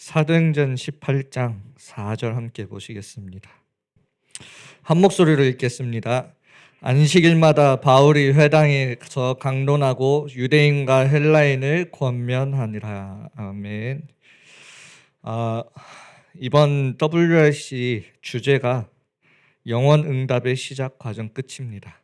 사도행전 18장 4절 함께 보시겠습니다. 한 목소리로 읽겠습니다. 안식일마다 바울이 회당에서 강론하고 유대인과 헬라인을 권면하니라. 아멘. 이번 WRC 주제가 영원 응답의 시작 과정 끝입니다.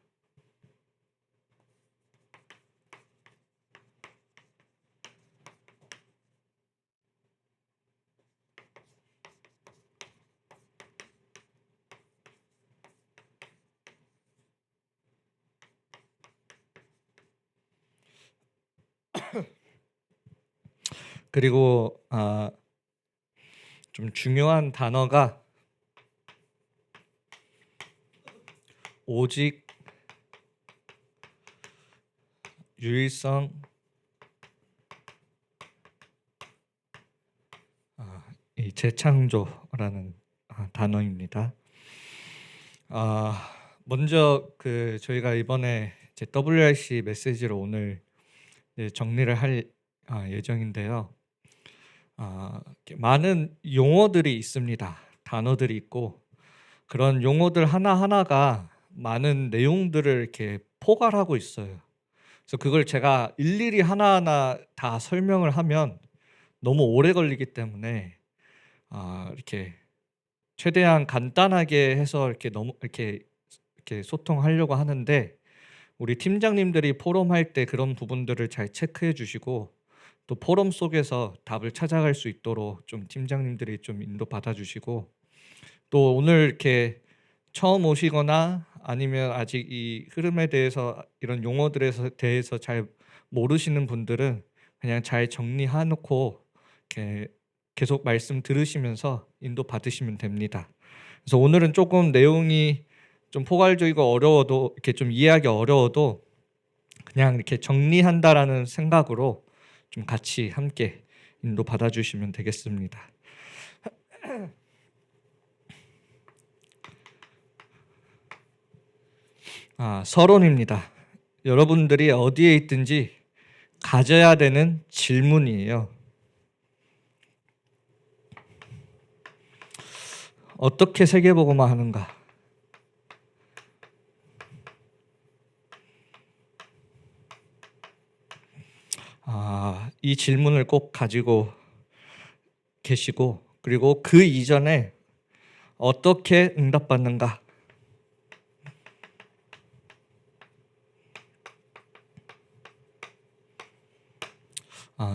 그리고 좀 중요한 단어가 오직, 유일성, 이 재창조라는 단어입니다. 먼저 저희가 이번에 제 WRC 메시지로 오늘 정리를 할 예정인데요. 많은 용어들이 있습니다. 단어들이 있고 그런 용어들 하나하나가 많은 내용들을 이렇게 포괄하고 있어요. 그래서 그걸 제가 일일이 하나하나 다 설명을 하면 너무 오래 걸리기 때문에 이렇게 최대한 간단하게 해서 이렇게 소통하려고 하는데, 우리 팀장님들이 포럼할 때 그런 부분들을 잘 체크해 주시고 또 포럼 속에서 답을 찾아갈 수 있도록 좀 팀장님들이 좀 인도 받아 주시고, 또 오늘 이렇게 처음 오시거나 아니면 아직 이 흐름에 대해서 이런 용어들에 대해서 잘 모르시는 분들은 그냥 잘 정리해 놓고 이렇게 계속 말씀 들으시면서 인도 받으시면 됩니다. 그래서 오늘은 조금 내용이 좀 포괄적이고 어려워도, 이렇게 좀 이해하기 어려워도 그냥 이렇게 정리한다라는 생각으로 좀 같이 함께 인도 받아주시면 되겠습니다. 서론입니다. 여러분들이 어디에 있든지 가져야 되는 질문이에요. 어떻게 세계복음화 하는가? 이 질문을 꼭 가지고 계시고, 그리고 그 이전에 어떻게 응답받는가?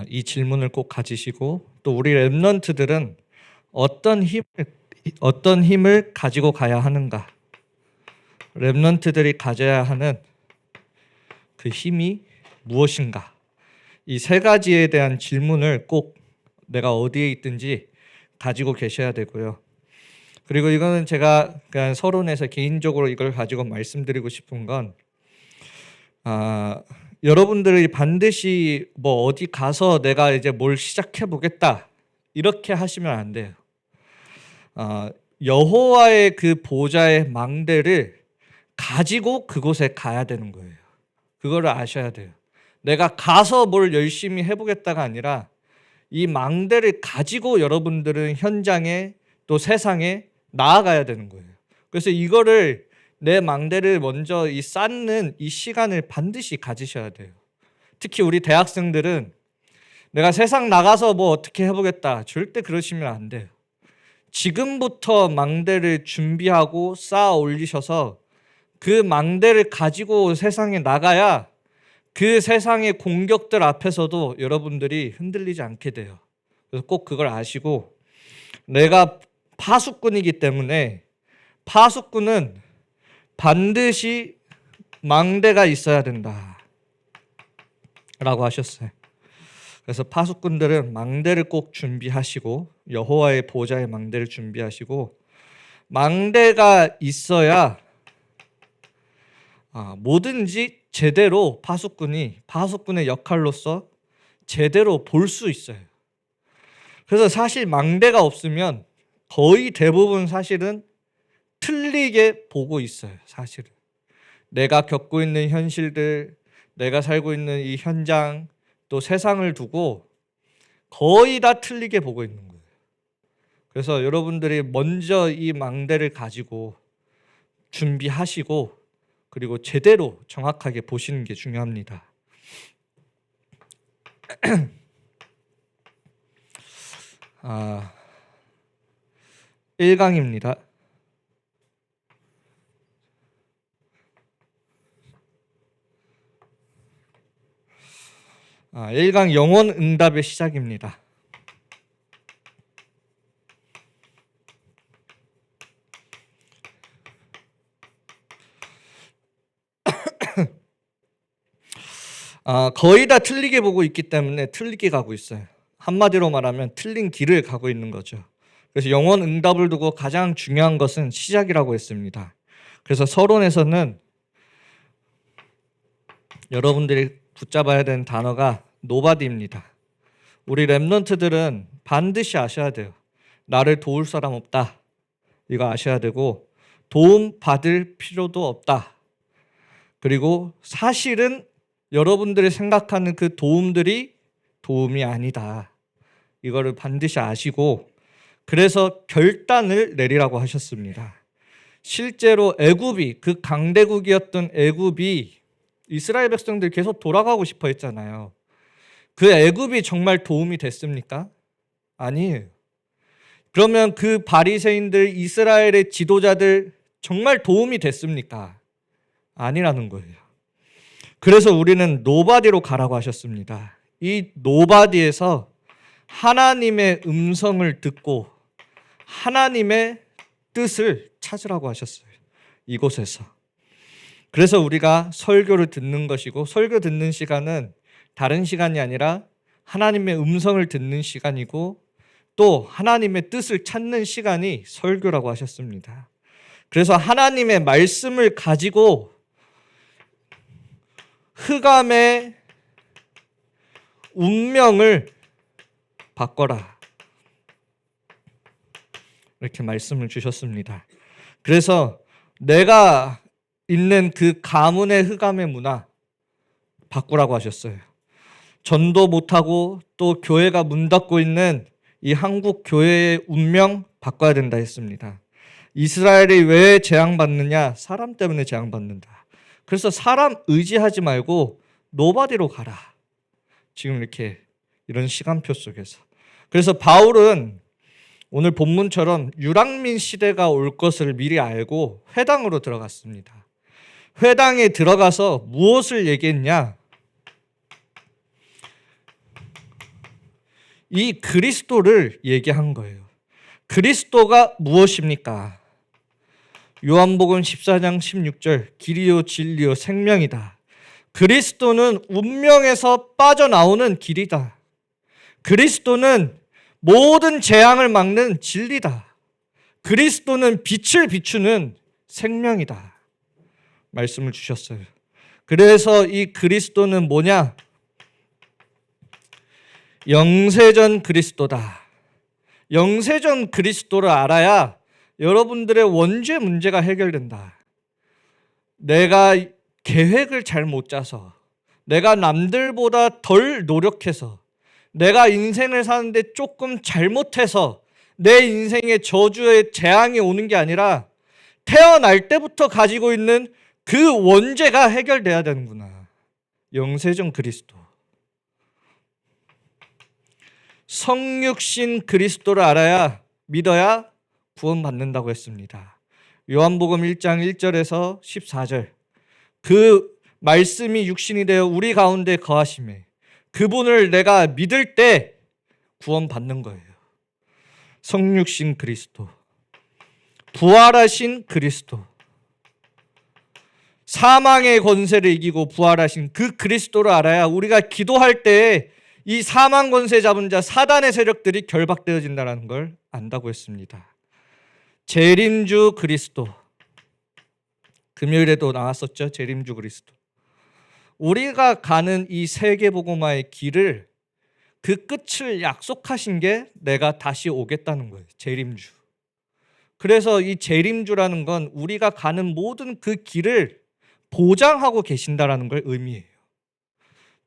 이 질문을 꼭 가지시고, 또 우리 랩런트들은 어떤 힘을 가지고 가야 하는가? 랩런트들이 가져야 하는 그 힘이 무엇인가? 이 세 가지에 대한 질문을 꼭 내가 어디에 있든지 가지고 계셔야 되고요. 그리고 이거는 제가 그냥 서론에서 개인적으로 이걸 가지고 말씀드리고 싶은 건, 여러분들이 반드시 뭐 어디 가서 내가 이제 뭘 시작해 보겠다 이렇게 하시면 안 돼요. 여호와의 그 보좌의 망대를 가지고 그곳에 가야 되는 거예요. 그거를 아셔야 돼요. 내가 가서 뭘 열심히 해보겠다가 아니라 이 망대를 가지고 여러분들은 현장에 또 세상에 나아가야 되는 거예요. 그래서 이거를, 내 망대를 먼저 쌓는 이 시간을 반드시 가지셔야 돼요. 특히 우리 대학생들은 내가 세상 나가서 뭐 어떻게 해보겠다, 절대 그러시면 안 돼요. 지금부터 망대를 준비하고 쌓아 올리셔서 그 망대를 가지고 세상에 나가야 그 세상의 공격들 앞에서도 여러분들이 흔들리지 않게 돼요. 그래서 꼭 그걸 아시고, 내가 파수꾼이기 때문에 파수꾼은 반드시 망대가 있어야 된다 라고 하셨어요. 그래서 파수꾼들은 망대를 꼭 준비하시고, 여호와의 보좌의 망대를 준비하시고, 망대가 있어야 뭐든지 제대로 파수꾼의 역할로서 제대로 볼 수 있어요. 그래서 사실 망대가 없으면 거의 대부분 사실은 틀리게 보고 있어요. 사실은 내가 겪고 있는 현실들, 내가 살고 있는 이 현장, 또 세상을 두고 거의 다 틀리게 보고 있는 거예요. 그래서 여러분들이 먼저 이 망대를 가지고 준비하시고 그리고 제대로 정확하게 보시는 게 중요합니다. 1강입니다. 1강 영혼 응답의 시작입니다. 거의 다 틀리게 보고 있기 때문에 틀리게 가고 있어요. 한마디로 말하면 틀린 길을 가고 있는 거죠. 그래서 영혼 응답을 두고 가장 중요한 것은 시작이라고 했습니다. 그래서 서론에서는 여러분들이 붙잡아야 되는 단어가 노바디입니다. 우리 랩런트들은 반드시 아셔야 돼요. 나를 도울 사람 없다. 이거 아셔야 되고 도움 받을 필요도 없다. 그리고 사실은 여러분들이 생각하는 그 도움들이 도움이 아니다. 이거를 반드시 아시고 그래서 결단을 내리라고 하셨습니다. 실제로 애굽이 그 강대국이었던 애굽이 이스라엘 백성들 계속 돌아가고 싶어 했잖아요. 그 애굽이 정말 도움이 됐습니까? 아니에요. 그러면 그 바리새인들 이스라엘의 지도자들 정말 도움이 됐습니까? 아니라는 거예요. 그래서 우리는 노바디로 가라고 하셨습니다. 이 노바디에서 하나님의 음성을 듣고 하나님의 뜻을 찾으라고 하셨어요. 이곳에서. 그래서 우리가 설교를 듣는 것이고 설교 듣는 시간은 다른 시간이 아니라 하나님의 음성을 듣는 시간이고 또 하나님의 뜻을 찾는 시간이 설교라고 하셨습니다. 그래서 하나님의 말씀을 가지고 흑암의 운명을 바꿔라. 이렇게 말씀을 주셨습니다. 그래서 내가 있는 그 가문의 흑암의 문화 바꾸라고 하셨어요. 전도 못하고 또 교회가 문 닫고 있는 이 한국 교회의 운명 바꿔야 된다 했습니다. 이스라엘이 왜 재앙받느냐? 사람 때문에 재앙받는다. 그래서 사람 의지하지 말고 노바디로 가라. 지금 이렇게 이런 시간표 속에서. 그래서 바울은 오늘 본문처럼 유랑민 시대가 올 것을 미리 알고 회당으로 들어갔습니다. 회당에 들어가서 무엇을 얘기했냐? 이 그리스도를 얘기한 거예요. 그리스도가 무엇입니까? 요한복음 14장 16절 길이요 진리요 생명이다. 그리스도는 운명에서 빠져나오는 길이다. 그리스도는 모든 재앙을 막는 진리다. 그리스도는 빛을 비추는 생명이다. 말씀을 주셨어요. 그래서 이 그리스도는 뭐냐? 영세전 그리스도다. 영세전 그리스도를 알아야 여러분들의 원죄 문제가 해결된다. 내가 계획을 잘 못 짜서, 내가 남들보다 덜 노력해서, 내가 인생을 사는데 조금 잘못해서 내 인생에 저주의 재앙이 오는 게 아니라 태어날 때부터 가지고 있는 그 원죄가 해결돼야 되는구나. 영세전 그리스도. 성육신 그리스도를 알아야 믿어야 구원받는다고 했습니다. 요한복음 1장 1절에서 14절. 그 말씀이 육신이 되어 우리 가운데 거하심에 그분을 내가 믿을 때 구원받는 거예요. 성육신 그리스도. 부활하신 그리스도. 사망의 권세를 이기고 부활하신 그 그리스도를 알아야 우리가 기도할 때 이 사망 권세 잡은 자 사단의 세력들이 결박되어진다는 걸 안다고 했습니다. 재림주 그리스도. 금요일에도 나왔었죠. 재림주 그리스도. 우리가 가는 이 세계복음화의 길을 그 끝을 약속하신 게 내가 다시 오겠다는 거예요. 재림주. 그래서 이 재림주라는 건 우리가 가는 모든 그 길을 보장하고 계신다라는 걸 의미해요.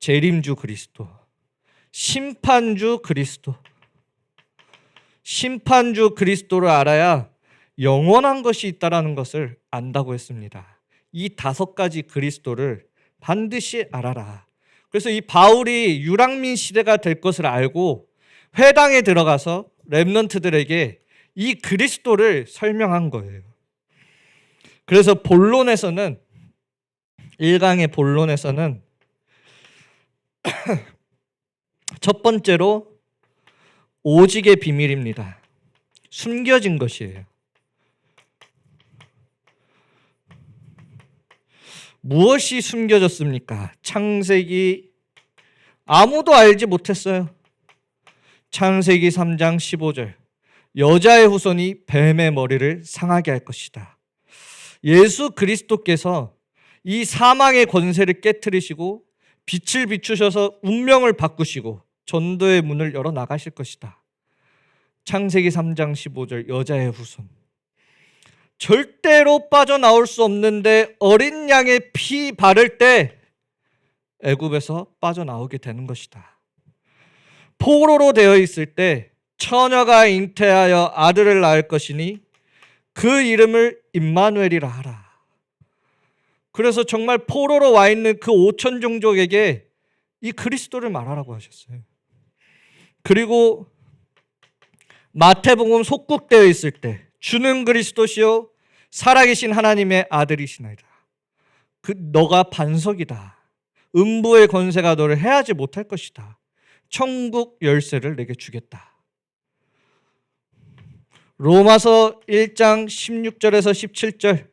재림주 그리스도. 심판주 그리스도. 심판주 그리스도를 알아야 영원한 것이 있다라는 것을 안다고 했습니다. 이 5가지 그리스도를 반드시 알아라. 그래서 이 바울이 유랑민 시대가 될 것을 알고 회당에 들어가서 렘넌트들에게 이 그리스도를 설명한 거예요. 그래서 본론에서는 1강의 본론에서는 첫 번째로 오직의 비밀입니다. 숨겨진 것이에요. 무엇이 숨겨졌습니까? 창세기 아무도 알지 못했어요. 창세기 3장 15절 여자의 후손이 뱀의 머리를 상하게 할 것이다. 예수 그리스도께서 이 사망의 권세를 깨트리시고 빛을 비추셔서 운명을 바꾸시고 전도의 문을 열어 나가실 것이다. 창세기 3장 15절 여자의 후손. 절대로 빠져나올 수 없는데 어린 양의 피 바를 때 애굽에서 빠져나오게 되는 것이다. 포로로 되어 있을 때 처녀가 잉태하여 아들을 낳을 것이니 그 이름을 임마누엘이라 하라. 그래서 정말 포로로 와 있는 그 5천 종족에게 이 그리스도를 말하라고 하셨어요. 그리고 마태복음 속국되어 있을 때 주는 그리스도시요 살아계신 하나님의 아들이시나이다. 너가 반석이다. 음부의 권세가 너를 해하지 못할 것이다. 천국 열쇠를 내게 주겠다. 로마서 1장 16절에서 17절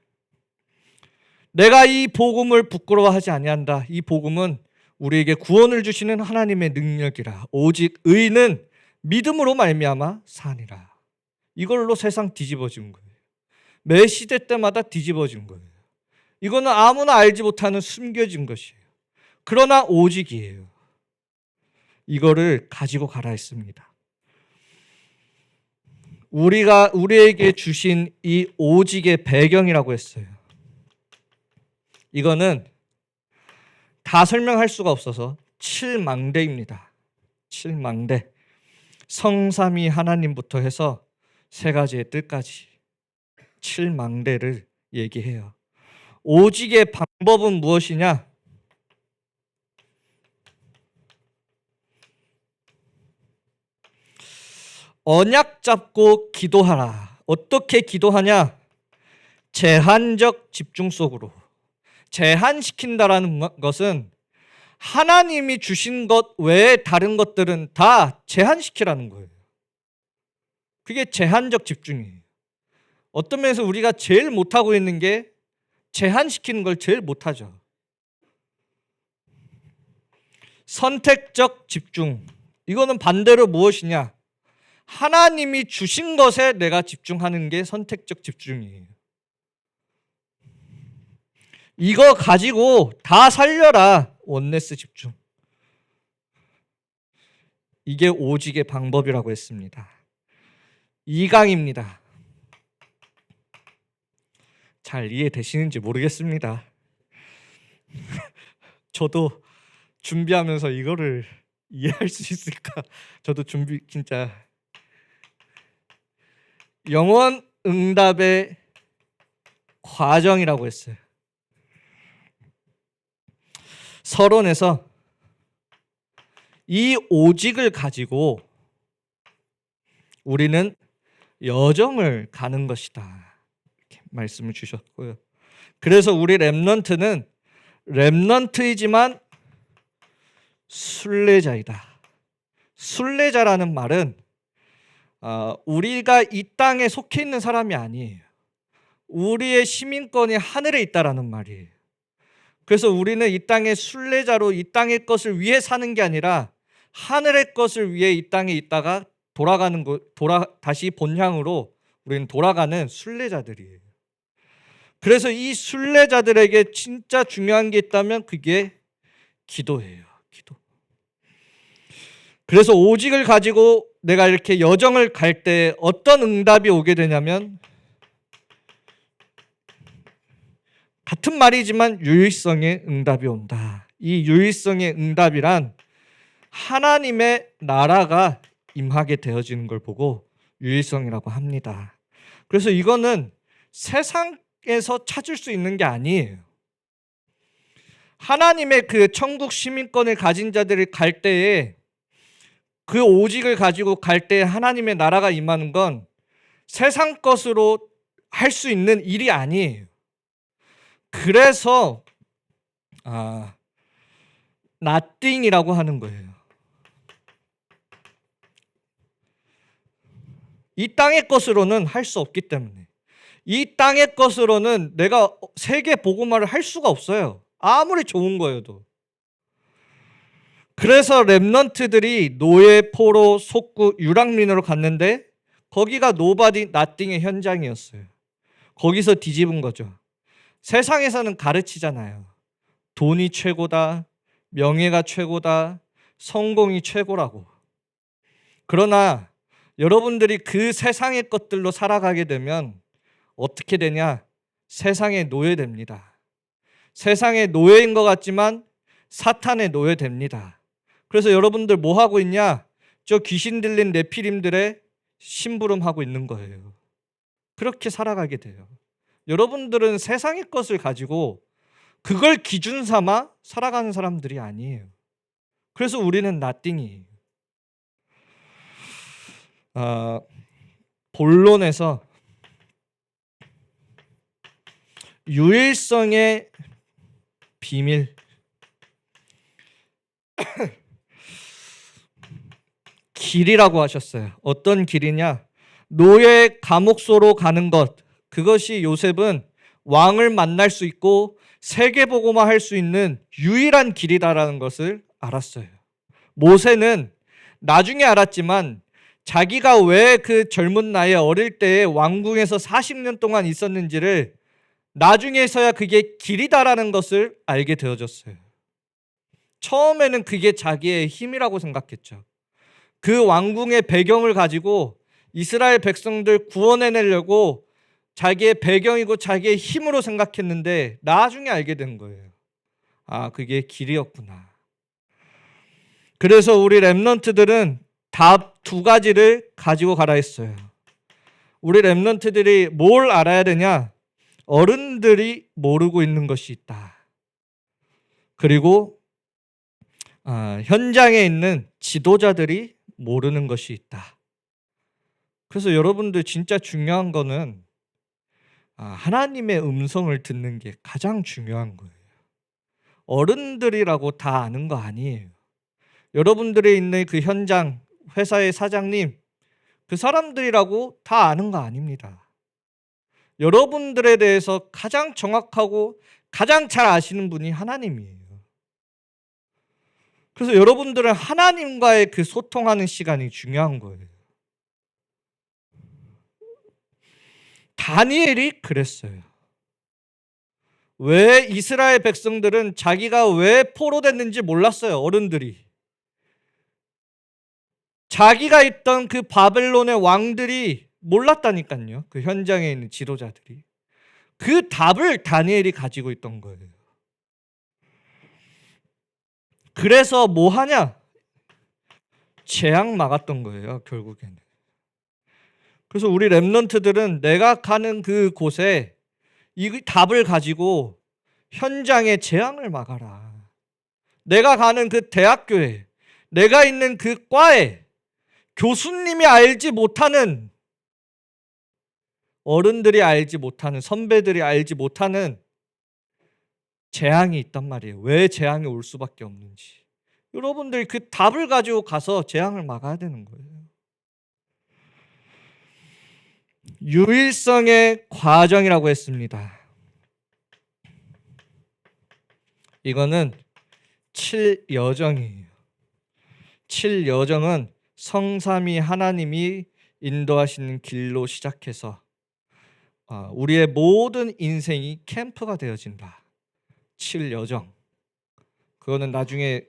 내가 이 복음을 부끄러워하지 아니한다. 이 복음은 우리에게 구원을 주시는 하나님의 능력이라. 오직 의는 믿음으로 말미암아 사니라. 이걸로 세상 뒤집어진 거예요. 매 시대 때마다 뒤집어진 거예요. 이거는 아무나 알지 못하는 숨겨진 것이에요. 그러나 오직이에요. 이거를 가지고 가라 했습니다. 우리에게 주신 이 오직의 배경이라고 했어요. 이거는 다 설명할 수가 없어서 7망대입니다. 7망대. 성삼위 하나님부터 해서 3가지의 뜻까지 7망대를 얘기해요. 오직의 방법은 무엇이냐? 언약 잡고 기도하라. 어떻게 기도하냐? 제한적 집중 속으로. 제한시킨다라는 것은 하나님이 주신 것 외에 다른 것들은 다 제한시키라는 거예요. 그게 제한적 집중이에요. 어떤 면에서 우리가 제일 못하고 있는 게 제한시키는 걸 제일 못하죠. 선택적 집중. 이거는 반대로 무엇이냐? 하나님이 주신 것에 내가 집중하는 게 선택적 집중이에요. 이거 가지고 다 살려라. 원네스 집중. 이게 오직의 방법이라고 했습니다. 2강입니다. 잘 이해되시는지 모르겠습니다. 저도 준비하면서 이거를 이해할 수 있을까? 저도 진짜 영원 응답의 과정이라고 했어요. 서론에서 이 오직을 가지고 우리는 여정을 가는 것이다. 이렇게 말씀을 주셨고요. 그래서 우리 렘넌트는 렘넌트이지만 순례자이다. 순례자라는 말은 우리가 이 땅에 속해 있는 사람이 아니에요. 우리의 시민권이 하늘에 있다라는 말이에요. 그래서 우리는 이 땅의 순례자로 이 땅의 것을 위해 사는 게 아니라 하늘의 것을 위해 이 땅에 있다가 다시 본향으로 우리는 돌아가는 순례자들이에요. 그래서 이 순례자들에게 진짜 중요한 게 있다면 그게 기도예요. 기도. 그래서 오직을 가지고 내가 이렇게 여정을 갈 때 어떤 응답이 오게 되냐면 같은 말이지만 유일성의 응답이 온다. 이 유일성의 응답이란 하나님의 나라가 임하게 되어지는 걸 보고 유일성이라고 합니다. 그래서 이거는 세상에서 찾을 수 있는 게 아니에요. 하나님의 그 천국 시민권을 가진 자들이 갈 때에 그 오직을 가지고 갈 때 하나님의 나라가 임하는 건 세상 것으로 할 수 있는 일이 아니에요. 그래서 nothing이라고 하는 거예요. 이 땅의 것으로는 할 수 없기 때문에. 이 땅의 것으로는 내가 세계 복음화를 할 수가 없어요. 아무리 좋은 거여도. 그래서 렘넌트들이 노예, 포로, 속구, 유랑민으로 갔는데 거기가 노바디 나띵의 현장이었어요. 거기서 뒤집은 거죠. 세상에서는 가르치잖아요. 돈이 최고다, 명예가 최고다, 성공이 최고라고. 그러나 여러분들이 그 세상의 것들로 살아가게 되면 어떻게 되냐? 세상의 노예됩니다. 세상의 노예인 것 같지만 사탄의 노예됩니다. 그래서 여러분들 뭐 하고 있냐? 저 귀신 들린 네피림들의 심부름하고 있는 거예요. 그렇게 살아가게 돼요. 여러분들은 세상의 것을 가지고 그걸 기준 삼아 살아가는 사람들이 아니에요. 그래서 우리는 nothing이에요. 본론에서 유일성의 비밀 길이라고 하셨어요. 어떤 길이냐? 노예 감옥소로 가는 것. 그것이 요셉은 왕을 만날 수 있고 세계복음화 할 수 있는 유일한 길이다라는 것을 알았어요. 모세는 나중에 알았지만 자기가 왜 그 젊은 나이에 어릴 때에 왕궁에서 40년 동안 있었는지를 나중에서야 그게 길이다라는 것을 알게 되어졌어요. 처음에는 그게 자기의 힘이라고 생각했죠. 그 왕궁의 배경을 가지고 이스라엘 백성들 구원해내려고 자기의 배경이고 자기의 힘으로 생각했는데 나중에 알게 된 거예요. 그게 길이었구나. 그래서 우리 렘넌트들은 답 두 가지를 가지고 가라 했어요. 우리 렘넌트들이 뭘 알아야 되냐? 어른들이 모르고 있는 것이 있다. 그리고 현장에 있는 지도자들이 모르는 것이 있다. 그래서 여러분들 진짜 중요한 거는 하나님의 음성을 듣는 게 가장 중요한 거예요. 어른들이라고 다 아는 거 아니에요. 여러분들이 있는 그 현장, 회사의 사장님, 그 사람들이라고 다 아는 거 아닙니다. 여러분들에 대해서 가장 정확하고 가장 잘 아시는 분이 하나님이에요. 그래서 여러분들은 하나님과의 그 소통하는 시간이 중요한 거예요. 다니엘이 그랬어요. 왜 이스라엘 백성들은 자기가 왜 포로됐는지 몰랐어요. 어른들이. 자기가 있던 그 바벨론의 왕들이 몰랐다니까요. 그 현장에 있는 지도자들이. 그 답을 다니엘이 가지고 있던 거예요. 그래서 뭐 하냐? 재앙 막았던 거예요. 결국에는. 그래서 우리 렘넌트들은 내가 가는 그 곳에 이 답을 가지고 현장에 재앙을 막아라. 내가 가는 그 대학교에, 내가 있는 그 과에 교수님이 알지 못하는, 어른들이 알지 못하는, 선배들이 알지 못하는 재앙이 있단 말이에요. 왜 재앙이 올 수밖에 없는지. 여러분들이 그 답을 가지고 가서 재앙을 막아야 되는 거예요. 유일성의 과정이라고 했습니다. 이거는 7여정이에요. 7여정은 성삼위 하나님이 인도하시는 길로 시작해서 우리의 모든 인생이 캠프가 되어진다. 7여정. 그거는 나중에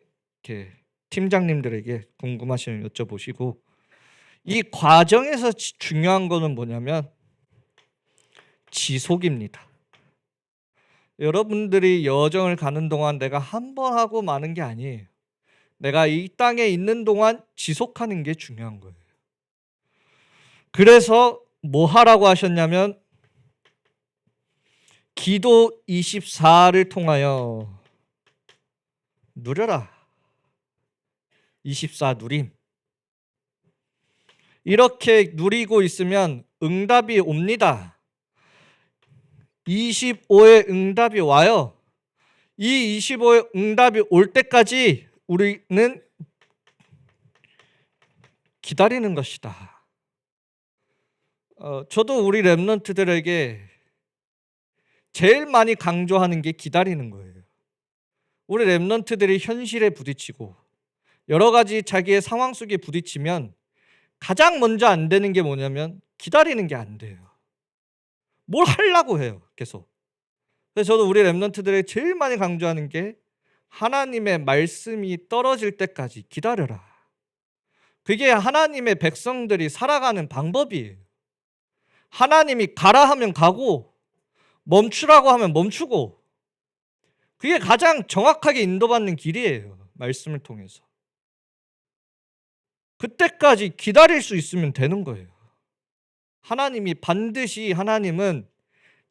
이렇게 팀장님들에게 궁금하시면 여쭤보시고, 이 과정에서 중요한 거는 뭐냐면 지속입니다. 여러분들이 여정을 가는 동안 내가 한 번 하고 마는 게 아니에요. 내가 이 땅에 있는 동안 지속하는 게 중요한 거예요. 그래서 뭐 하라고 하셨냐면 기도 24를 통하여 누려라. 24 누림. 이렇게 누리고 있으면 응답이 옵니다. 25의 응답이 와요. 이 25의 응답이 올 때까지 우리는 기다리는 것이다. 저도 우리 랩런트들에게 제일 많이 강조하는 게 기다리는 거예요. 우리 랩런트들이 현실에 부딪히고 여러 가지 자기의 상황 속에 부딪히면 가장 먼저 안 되는 게 뭐냐면 기다리는 게 안 돼요. 뭘 하려고 해요, 계속. 그래서 저도 우리 랩런트들에게 제일 많이 강조하는 게 하나님의 말씀이 떨어질 때까지 기다려라. 그게 하나님의 백성들이 살아가는 방법이에요. 하나님이 가라 하면 가고 멈추라고 하면 멈추고, 그게 가장 정확하게 인도받는 길이에요. 말씀을 통해서. 그때까지 기다릴 수 있으면 되는 거예요. 하나님이 반드시, 하나님은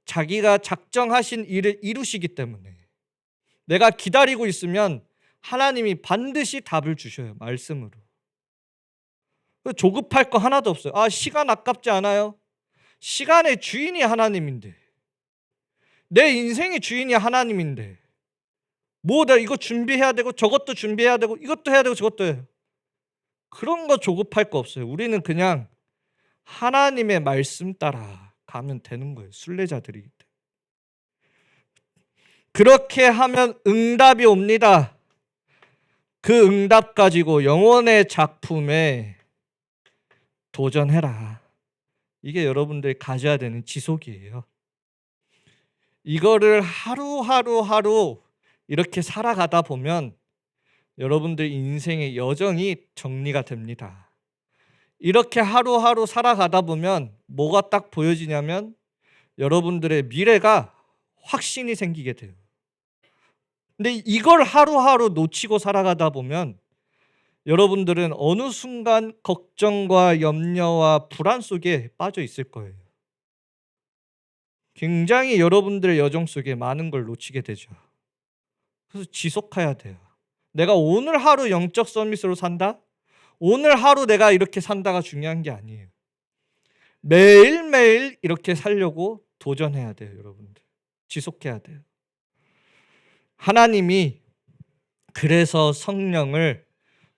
자기가 작정하신 일을 이루시기 때문에 내가 기다리고 있으면 하나님이 반드시 답을 주셔요. 말씀으로. 조급할 거 하나도 없어요. 시간 아깝지 않아요? 시간의 주인이 하나님인데, 내 인생의 주인이 하나님인데 내가 이거 준비해야 되고 저것도 준비해야 되고 이것도 해야 되고 저것도 해요. 그런 거 조급할 거 없어요. 우리는 그냥 하나님의 말씀 따라 가면 되는 거예요. 순례자들이기 때문에. 그렇게 하면 응답이 옵니다. 그 응답 가지고 영혼의 작품에 도전해라. 이게 여러분들이 가져야 되는 지속이에요. 이거를 하루 이렇게 살아가다 보면 여러분들 인생의 여정이 정리가 됩니다. 이렇게 하루하루 살아가다 보면 뭐가 딱 보여지냐면 여러분들의 미래가 확신이 생기게 돼요. 근데 이걸 하루하루 놓치고 살아가다 보면 여러분들은 어느 순간 걱정과 염려와 불안 속에 빠져 있을 거예요. 굉장히 여러분들의 여정 속에 많은 걸 놓치게 되죠. 그래서 지속해야 돼요. 내가 오늘 하루 영적 서밋으로 산다? 오늘 하루 내가 이렇게 산다가 중요한 게 아니에요. 매일매일 이렇게 살려고 도전해야 돼요, 여러분들. 지속해야 돼요. 하나님이 그래서 성령을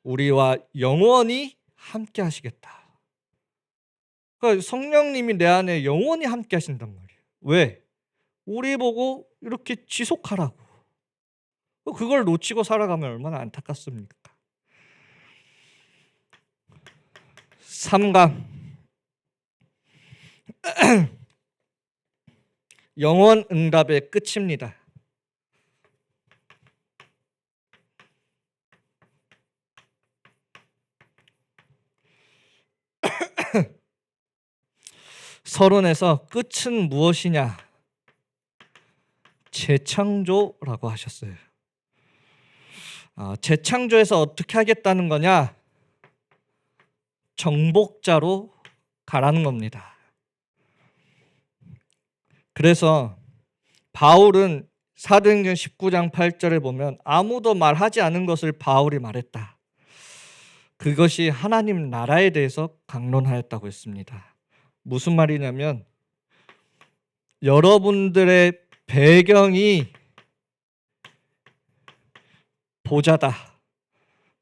우리와 영원히 함께 하시겠다. 그러니까 성령님이 내 안에 영원히 함께 하신단 말이에요. 왜? 우리 보고 이렇게 지속하라고. 그걸 놓치고 살아가면 얼마나 안타깝습니까? 3강 영원 응답의 끝입니다. 서론에서 끝은 무엇이냐? 재창조라고 하셨어요. 재창조에서 어떻게 하겠다는 거냐? 정복자로 가라는 겁니다. 그래서 바울은 사도행전 19장 8절에 보면 아무도 말하지 않은 것을 바울이 말했다. 그것이 하나님 나라에 대해서 강론하였다고 했습니다. 무슨 말이냐면 여러분들의 배경이 보좌다.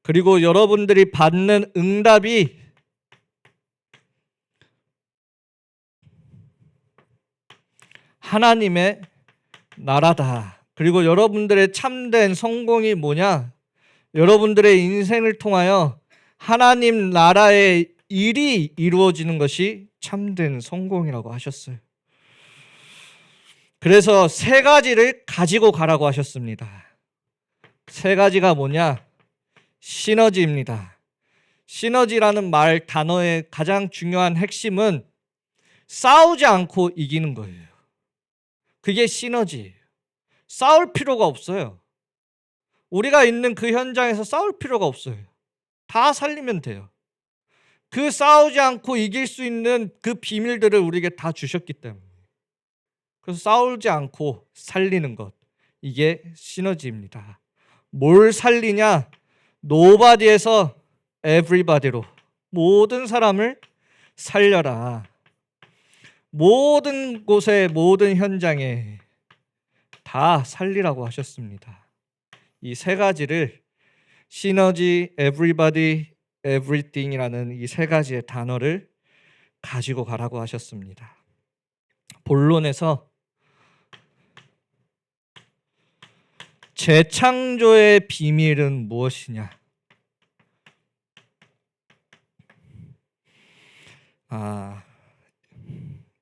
그리고 여러분들이 받는 응답이 하나님의 나라다. 그리고 여러분들의 참된 성공이 뭐냐? 여러분들의 인생을 통하여 하나님 나라의 일이 이루어지는 것이 참된 성공이라고 하셨어요. 그래서 세 가지를 가지고 가라고 하셨습니다. 세 가지가 뭐냐? 시너지입니다. 시너지라는 말 단어의 가장 중요한 핵심은 싸우지 않고 이기는 거예요. 그게 시너지예요. 싸울 필요가 없어요. 우리가 있는 그 현장에서 싸울 필요가 없어요. 다 살리면 돼요. 그 싸우지 않고 이길 수 있는 그 비밀들을 우리에게 다 주셨기 때문에. 그래서 싸우지 않고 살리는 것, 이게 시너지입니다. 뭘 살리냐? nobody에서 everybody로 모든 사람을 살려라. 모든 곳에, 모든 현장에 다 살리라고 하셨습니다. 이 세 가지를 시너지, everybody, everything이라는 이 세 가지의 단어를 가지고 가라고 하셨습니다. 본론에서 재창조의 비밀은 무엇이냐?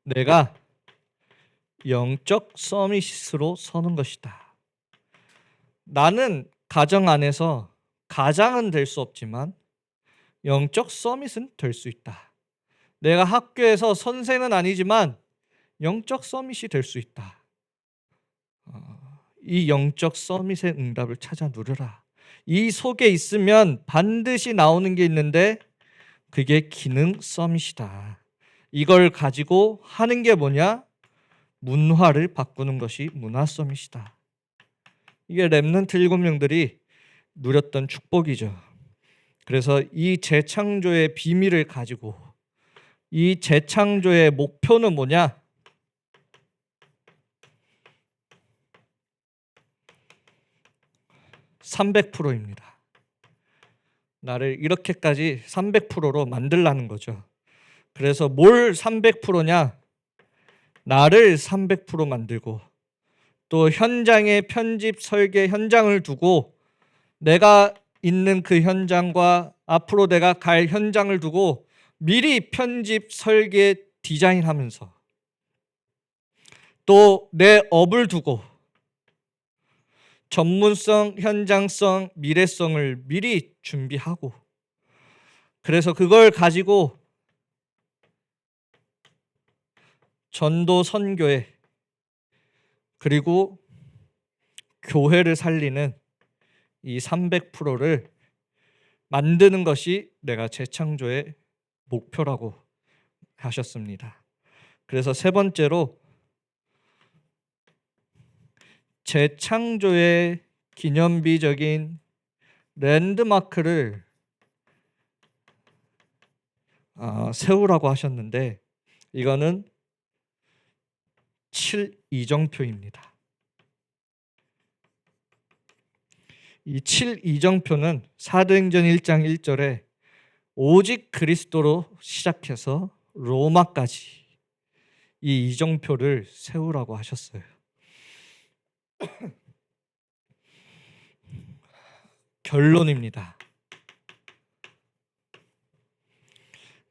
내가 영적 서밋으로 서는 것이다. 나는 가정 안에서 가장은 될 수 없지만 영적 서밋은 될 수 있다. 내가 학교에서 선생은 아니지만 영적 서밋이 될 수 있다. 이 영적 서밋의 응답을 찾아 누려라. 이 속에 있으면 반드시 나오는 게 있는데 그게 기능 서밋이다. 이걸 가지고 하는 게 뭐냐? 문화를 바꾸는 것이 문화 서밋이다. 이게 렘넌트 7명들이 누렸던 축복이죠. 그래서 이 재창조의 비밀을 가지고 이 재창조의 목표는 뭐냐? 300%입니다. 나를 이렇게까지 300%로 만들라는 거죠. 그래서 뭘 300%냐? 나를 300% 만들고 또 현장에 편집 설계 현장을 두고 내가 있는 그 현장과 앞으로 내가 갈 현장을 두고 미리 편집 설계 디자인하면서 또 내 업을 두고 전문성, 현장성, 미래성을 미리 준비하고 그래서 그걸 가지고 전도 선교회 그리고 교회를 살리는 이 300%를 만드는 것이 내가 재창조의 목표라고 하셨습니다. 그래서 세 번째로 재창조의 기념비적인 랜드마크를 세우라고 하셨는데 이거는 7이정표입니다. 이 7이정표는 사도행전 1장 1절에 오직 그리스도로 시작해서 로마까지 이 이정표를 세우라고 하셨어요. 결론입니다.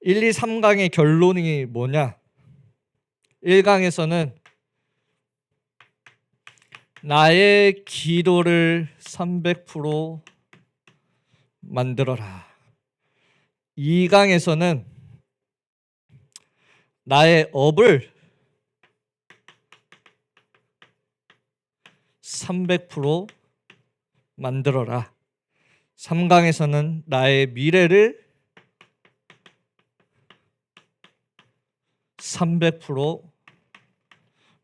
1, 2, 3강의 결론이 뭐냐? 1강에서는 나의 기도를 300% 만들어라. 2강에서는 나의 업을 300% 만들어라. 3강에서는 나의 미래를 300%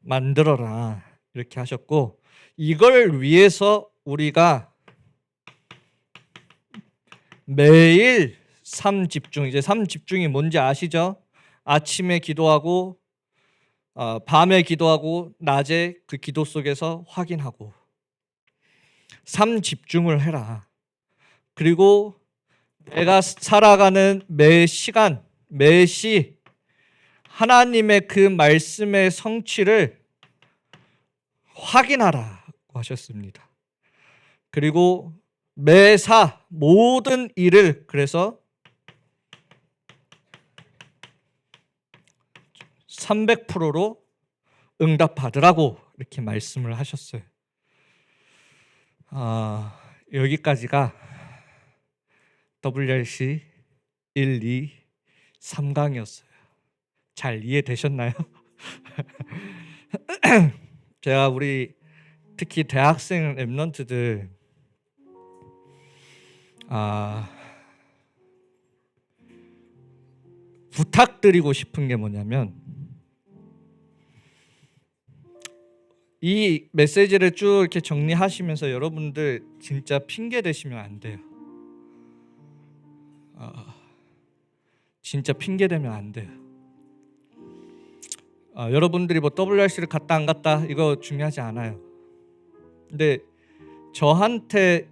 만들어라. 이렇게 하셨고 이걸 위해서 우리가 매일 3집중, 이제 3집중이 뭔지 아시죠? 아침에 기도하고 밤에 기도하고 낮에 그 기도 속에서 확인하고 3집중을 해라. 그리고 내가 살아가는 매 시간, 매 시 하나님의 그 말씀의 성취를 확인하라고 하셨습니다. 그리고 매사 모든 일을 그래서 300%로 응답받으라고 이렇게 말씀을 하셨어요. 여기까지가 WRC 1, 2, 3강이었어요. 잘 이해되셨나요? 제가 우리 특히 대학생 랩런트들 부탁드리고 싶은 게 뭐냐면, 이 메시지를 쭉 이렇게 정리하시면서 여러분들 진짜 핑계 대시면 안 돼요. 진짜 핑계 대면 안 돼요. 여러분들이 뭐 WRC를 갔다 안 갔다 이거 중요하지 않아요. 근데 저한테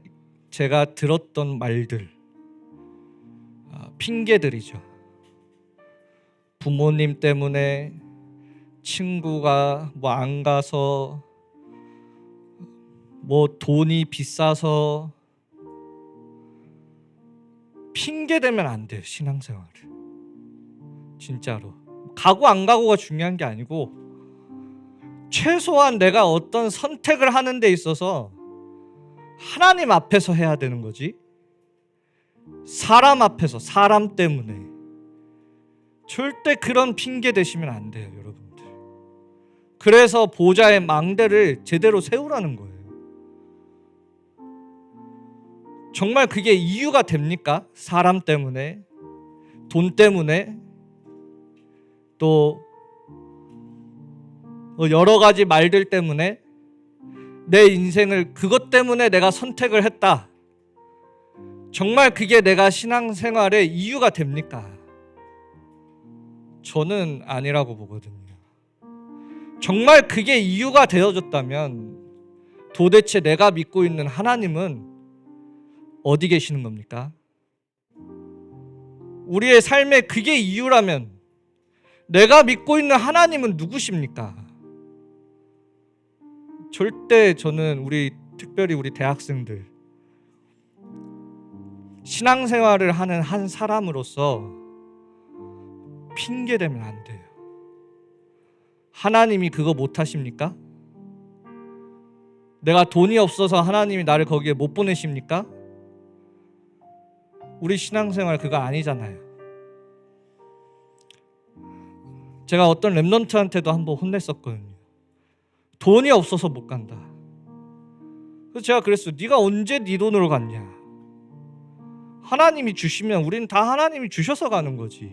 제가 들었던 말들, 핑계들이죠. 부모님 때문에, 친구가 뭐 안 가서, 뭐 돈이 비싸서, 핑계 대면 안 돼요. 신앙생활을 진짜로. 가고 안 가고가 중요한 게 아니고, 최소한 내가 어떤 선택을 하는 데 있어서 하나님 앞에서 해야 되는 거지, 사람 앞에서, 사람 때문에 절대 그런 핑계 대시면 안 돼요, 여러분들. 그래서 보좌의 망대를 제대로 세우라는 거예요. 정말 그게 이유가 됩니까? 사람 때문에, 돈 때문에, 또 여러 가지 말들 때문에 내 인생을 그것 때문에 내가 선택을 했다. 정말 그게 내가 신앙생활의 이유가 됩니까? 저는 아니라고 보거든요. 정말 그게 이유가 되어졌다면 도대체 내가 믿고 있는 하나님은 어디 계시는 겁니까? 우리의 삶에 그게 이유라면 내가 믿고 있는 하나님은 누구십니까? 절대 저는 특별히 우리 대학생들, 신앙생활을 하는 한 사람으로서 핑계대면 안 돼요. 하나님이 그거 못 하십니까? 내가 돈이 없어서 하나님이 나를 거기에 못 보내십니까? 우리 신앙생활 그거 아니잖아요. 제가 어떤 랩런트한테도 한번 혼냈었거든요. 돈이 없어서 못 간다. 그래서 제가 그랬어요. 네가 언제 네 돈으로 갔냐? 하나님이 주시면 우리는 다 하나님이 주셔서 가는 거지.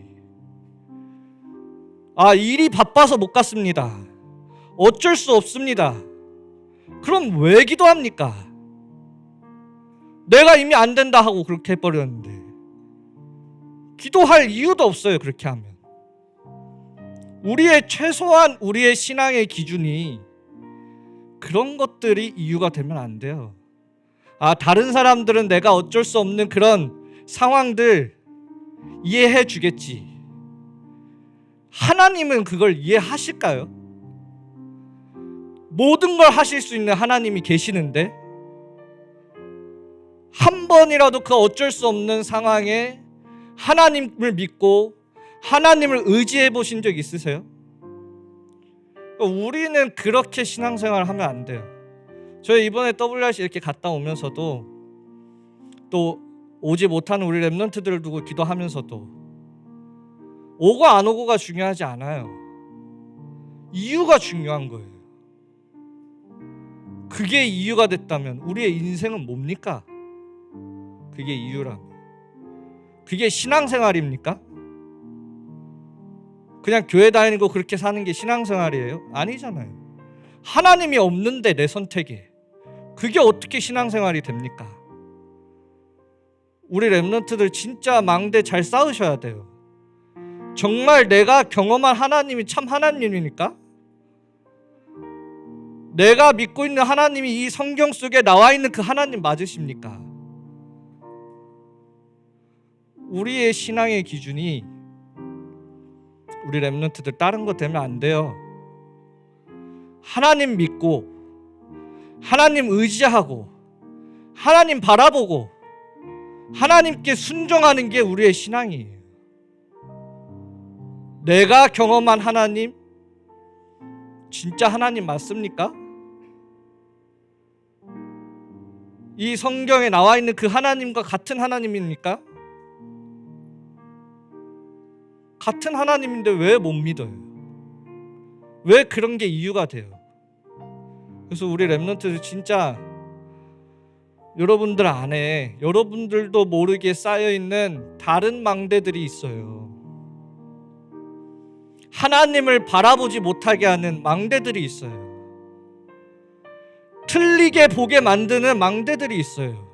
일이 바빠서 못 갔습니다. 어쩔 수 없습니다. 그럼 왜 기도합니까? 내가 이미 안 된다 하고 그렇게 해버렸는데 기도할 이유도 없어요. 그렇게 하면 최소한 우리의 신앙의 기준이 그런 것들이 이유가 되면 안 돼요. 다른 사람들은 내가 어쩔 수 없는 그런 상황들 이해해 주겠지. 하나님은 그걸 이해하실까요? 모든 걸 하실 수 있는 하나님이 계시는데 한 번이라도 그 어쩔 수 없는 상황에 하나님을 믿고 하나님을 의지해 보신 적 있으세요? 우리는 그렇게 신앙생활을 하면 안 돼요. 저희 이번에 WRC 이렇게 갔다 오면서도 또 오지 못하는 우리 랩런트들을 두고 기도하면서도 오고 안 오고가 중요하지 않아요. 이유가 중요한 거예요. 그게 이유가 됐다면 우리의 인생은 뭡니까? 그게 이유라면. 그게 신앙생활입니까? 그냥 교회 다니고 그렇게 사는 게 신앙생활이에요? 아니잖아요. 하나님이 없는데 내 선택에 그게 어떻게 신앙생활이 됩니까? 우리 랩런트들 진짜 망대 잘 쌓으셔야 돼요. 정말 내가 경험한 하나님이 참 하나님입니까? 내가 믿고 있는 하나님이 이 성경 속에 나와 있는 그 하나님 맞으십니까? 우리의 신앙의 기준이 우리 랩런트들 다른 거 되면 안 돼요. 하나님 믿고 하나님 의지하고 하나님 바라보고 하나님께 순종하는 게 우리의 신앙이에요. 내가 경험한 하나님 진짜 하나님 맞습니까? 이 성경에 나와 있는 그 하나님과 같은 하나님입니까? 같은 하나님인데 왜 못 믿어요? 왜 그런 게 이유가 돼요? 그래서 우리 랩런트들 진짜 여러분들 안에 여러분들도 모르게 쌓여있는 다른 망대들이 있어요. 하나님을 바라보지 못하게 하는 망대들이 있어요. 틀리게 보게 만드는 망대들이 있어요.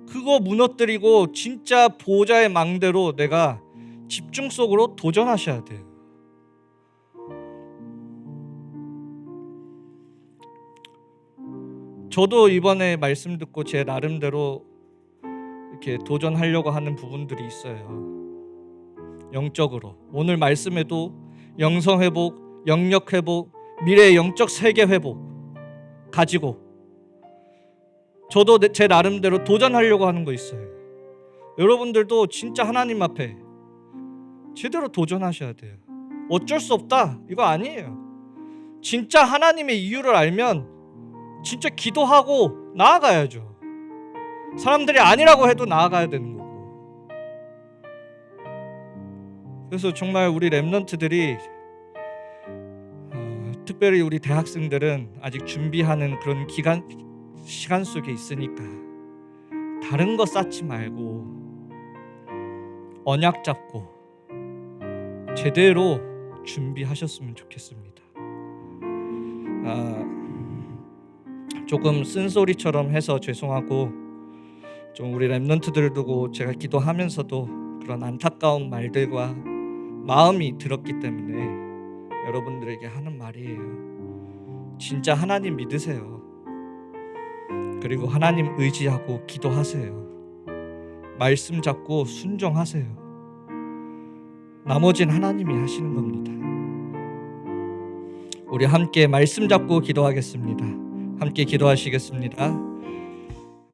그거 무너뜨리고 진짜 보호자의 망대로 내가 집중 속으로 도전하셔야 돼요. 저도 이번에 말씀 듣고 제 나름대로 이렇게 도전하려고 하는 부분들이 있어요. 영적으로 오늘 말씀에도 영성 회복, 영역 회복, 미래의 영적 세계 회복 가지고 저도 제 나름대로 도전하려고 하는 거 있어요. 여러분들도 진짜 하나님 앞에 제대로 도전하셔야 돼요. 어쩔 수 없다 이거 아니에요. 진짜 하나님의 이유를 알면 진짜 기도하고 나아가야죠. 사람들이 아니라고 해도 나아가야 되는 거고. 그래서 정말 우리 렘넌트들이 특별히 우리 대학생들은 아직 준비하는 그런 시간 속에 있으니까 다른 거 쌓지 말고 언약 잡고 제대로 준비하셨으면 좋겠습니다. 조금 쓴소리처럼 해서 죄송하고 좀 우리 렘넌트들을 두고 제가 기도하면서도 그런 안타까운 말들과 마음이 들었기 때문에 여러분들에게 하는 말이에요. 진짜 하나님 믿으세요. 그리고 하나님 의지하고 기도하세요. 말씀 잡고 순종하세요. 나머지는 하나님이 하시는 겁니다. 우리 함께 말씀 잡고 기도하겠습니다. 함께 기도하시겠습니다.